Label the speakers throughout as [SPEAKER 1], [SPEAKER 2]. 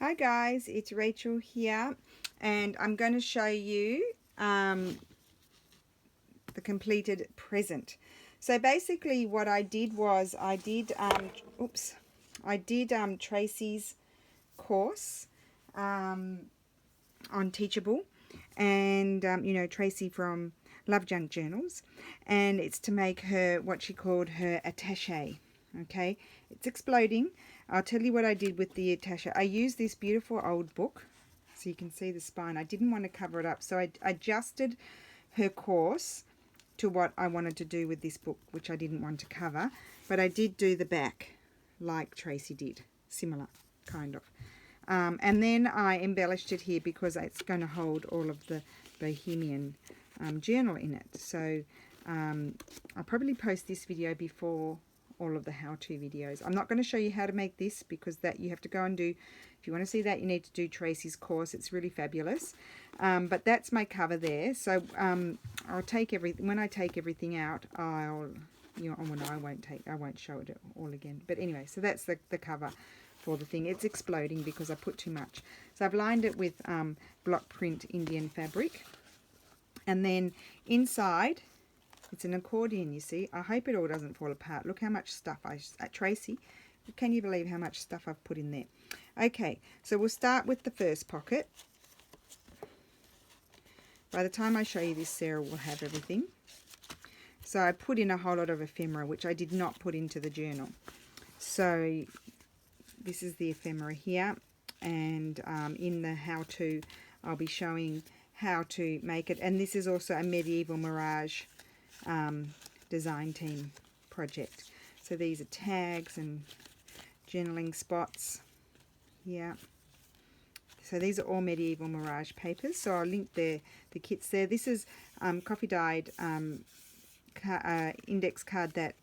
[SPEAKER 1] Hi guys, it's Rachel here, and I'm going to show you the completed present. So basically what I did was I did Tracie's course on Teachable, and you know, Tracie from Love Junk Journals, and it's to make her what she called her attache. Okay, it's exploding. I'll tell you what I did with the attache. I used this beautiful old book, so you can see the spine. I didn't want to cover it up, so I adjusted her course to what I wanted to do with this book, which I didn't want to cover, but I did do the back like Tracie did, similar kind of. And then I embellished it here because it's going to hold all of the Bohemian journal in it. So I'll probably post this video before all of the how-to videos. I'm not going to show you how to make this because that you have to go and do. If you want to see that, you need to do Tracie's course. It's really fabulous. But that's my cover there. So I'll take everything. When I take everything out, I'll, you know, oh no, I won't show it all again. But anyway, so that's the cover for the thing. It's exploding because I put too much. So I've lined it with block print Indian fabric, and then inside, it's an accordion, you see. I hope it all doesn't fall apart. Look how much stuff Tracie, can you believe how much stuff I've put in there? Okay, so we'll start with the first pocket. By the time I show you this, Sarah will have everything. So I put in a whole lot of ephemera, which I did not put into the journal. So this is the ephemera here, and in the how-to, I'll be showing how to make it. And this is also a Medieval Mirage design team project. So these are tags and journaling spots here. So these are all Medieval Mirage papers. So I'll link the kits there. This is coffee dyed index card that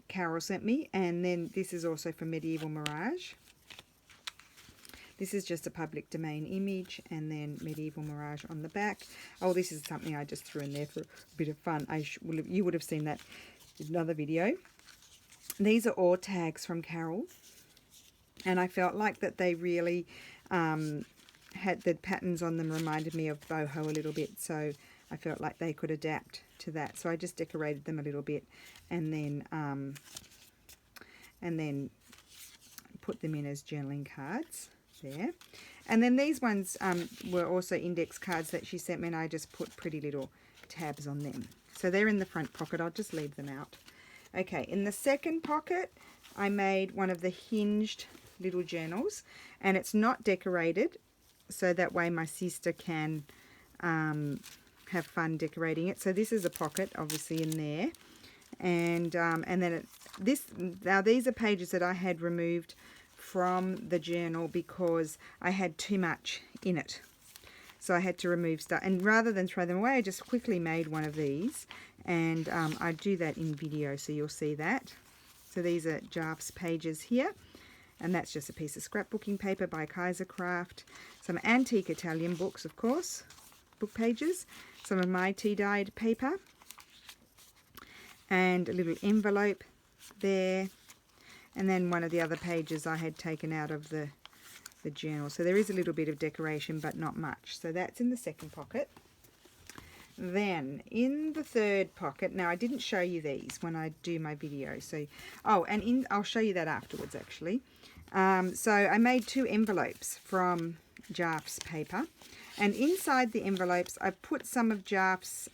[SPEAKER 1] Carol sent me, and then this is also from Medieval Mirage. This is just a public domain image, and then Medieval Mirage on the back. Oh, this is something I just threw in there for a bit of fun. You would have seen that in another video. These are all tags from Carol, and I felt like that they really had the patterns on them reminded me of boho a little bit, so I felt like they could adapt to that. So I just decorated them a little bit, and then put them in as journaling cards there. And then these ones were also index cards that she sent me, and I just put pretty little tabs on them. So they're in the front pocket. I'll just leave them out. Okay, in the second pocket, I made one of the hinged little journals, and it's not decorated, so that way my sister can have fun decorating it. So this is a pocket, obviously, in there, and then now these are pages that I had removed from the journal because I had too much in it, so I had to remove stuff, and rather than throw them away, I just quickly made one of these, and I do that in video, so you'll see that. So these are Jarf's pages here, and that's just a piece of scrapbooking paper by Kaisercraft, some antique Italian books, of course, book pages, some of my tea dyed paper, and a little envelope there, and then one of the other pages I had taken out of the journal. So there is a little bit of decoration, but not much. So that's in the second pocket. Then in the third pocket, now I didn't show you these when I do my video. So, oh, and I'll show you that afterwards actually. So I made 2 envelopes from Jarf's paper, and inside the envelopes I put some of Jarf's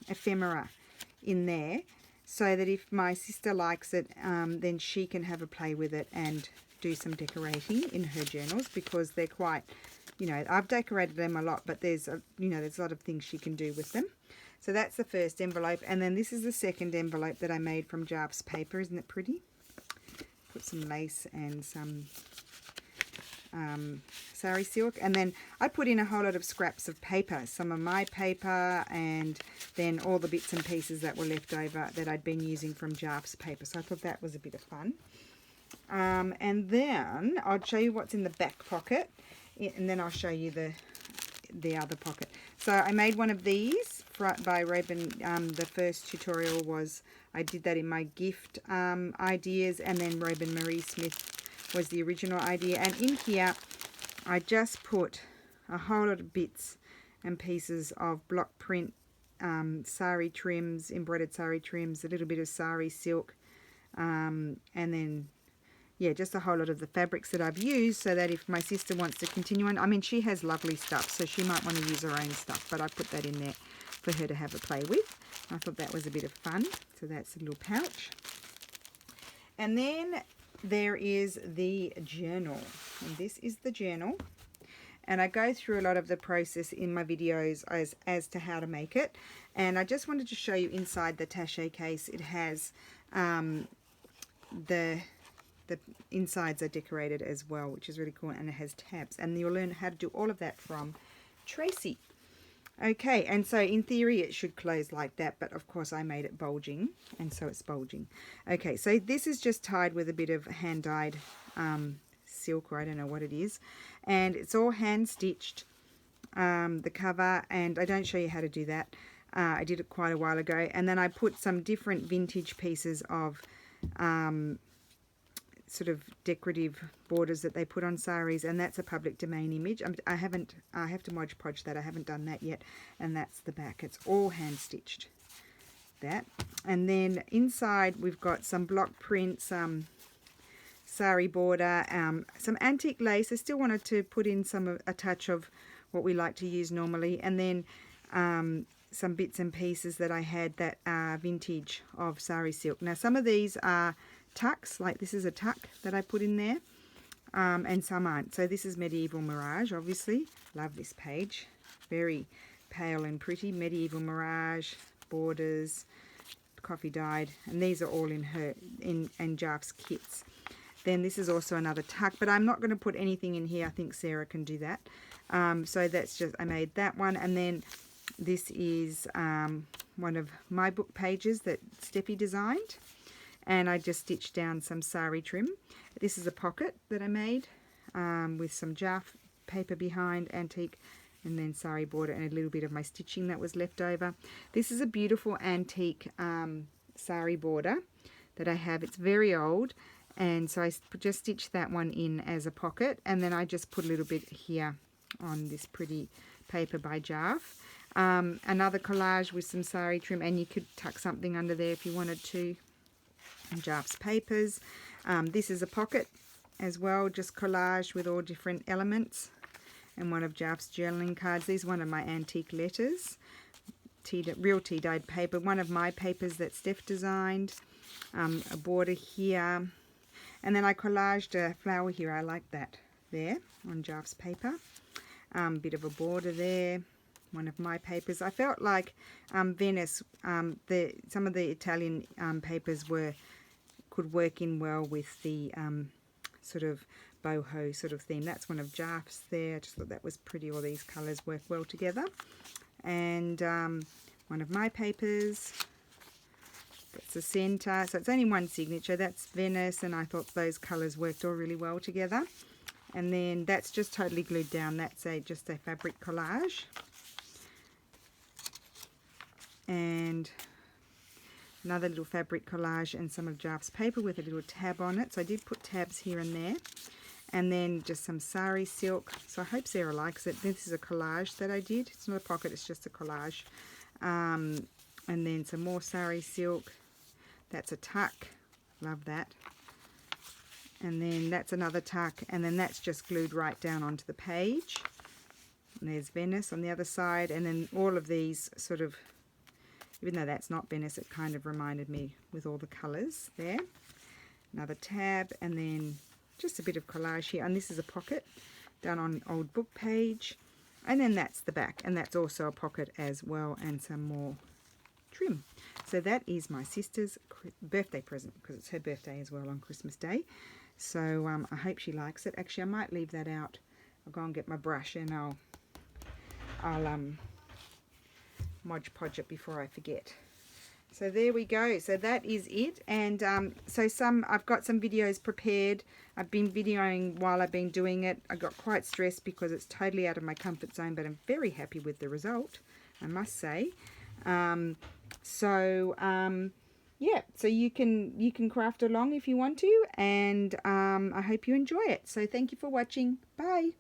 [SPEAKER 1] ephemera in there, so that if my sister likes it, then she can have a play with it and do some decorating in her journals, because they're quite, you know, I've decorated them a lot, but there's a lot of things she can do with them. So that's the first envelope, and then this is the second envelope that I made from Jarf's paper. Isn't it pretty? Put some lace and some sari silk, and then I put in a whole lot of scraps of paper, some of my paper, and then all the bits and pieces that were left over that I'd been using from Jarf's paper. So I thought that was a bit of fun. And then I'll show you what's in the back pocket, and then I'll show you the other pocket. So I made one of these by Robin. The first tutorial was, I did that in my gift ideas, and then Robin Marie Smith was the original idea. And in here, I just put a whole lot of bits and pieces of block print sari trims, embroidered sari trims, a little bit of sari silk, and then yeah, just a whole lot of the fabrics that I've used, so that if my sister wants to continue on, I mean, she has lovely stuff, so she might want to use her own stuff, but I put that in there for her to have a play with. I thought that was a bit of fun. So that's a little pouch. And then there is the journal, and this is the journal. And I go through a lot of the process in my videos as to how to make it. And I just wanted to show you inside the Tracie case. It has the insides are decorated as well, which is really cool, and it has tabs, and you'll learn how to do all of that from Tracie. Okay, and so in theory it should close like that, but of course I made it bulging, and so it's bulging. Okay, so this is just tied with a bit of hand-dyed silk, or I don't know what it is, and it's all hand-stitched, the cover, and I don't show you how to do that. I did it quite a while ago, and then I put some different vintage pieces of sort of decorative borders that they put on saris, and that's a public domain image. I have to Mod Podge that. I haven't done that yet, and that's the back. It's all hand stitched, that. And then inside we've got some block print, some sari border, some antique lace. I still wanted to put in a touch of what we like to use normally, and then some bits and pieces that I had that are vintage of sari silk. Now some of these are tucks, like this is a tuck that I put in there, and some aren't. So this is Medieval Mirage, obviously. Love this page. Very pale and pretty. Medieval Mirage, borders, coffee dyed, and these are all in Jaff's kits. Then this is also another tuck, but I'm not going to put anything in here. I think Sarah can do that. So that's just, I made that one, and then this is one of my book pages that Steffi designed. And I just stitched down some sari trim. This is a pocket that I made with some Jaff paper behind, antique, and then sari border, and a little bit of my stitching that was left over. This is a beautiful antique sari border that I have. It's very old, and so I just stitched that one in as a pocket, and then I just put a little bit here on this pretty paper by Jaff. Another collage with some sari trim, and you could tuck something under there if you wanted to. And Jaff's papers. This is a pocket as well, just collage with all different elements, and one of Jaff's journaling cards. These are one of my antique letters, real tea dyed paper. One of my papers that Steph designed, a border here, and then I collaged a flower here. I like that there on Jaff's paper. Bit of a border there. One of my papers. I felt like Venice, some of the Italian papers could work in well with the sort of boho sort of theme. That's one of Jaff's there. I just thought that was pretty. All these colours work well together. And one of my papers. That's the centre. So it's only one signature. That's Venice, and I thought those colours worked all really well together. And then that's just totally glued down. That's just a fabric collage. And another little fabric collage and some of Jaff's paper with a little tab on it. So I did put tabs here and there. And then just some sari silk. So I hope Sarah likes it. This is a collage that I did. It's not a pocket, it's just a collage. And then some more sari silk. That's a tuck. Love that. And then that's another tuck. And then that's just glued right down onto the page. And there's Venice on the other side. And then all of these sort of, even though that's not Venice, it kind of reminded me with all the colours there. Another tab, and then just a bit of collage here. And this is a pocket done on old book page. And then that's the back, and that's also a pocket as well, and some more trim. So that is my sister's birthday present, because it's her birthday as well on Christmas Day. So I hope she likes it. Actually, I might leave that out. I'll go and get my brush, and I'll Mod Podge it before I forget. So there we go. So that is it. And so I've got some videos prepared. I've been videoing while I've been doing it. I got quite stressed because it's totally out of my comfort zone, but I'm very happy with the result, I must say. yeah, so you can craft along if you want to, and I hope you enjoy it. So thank you for watching. Bye.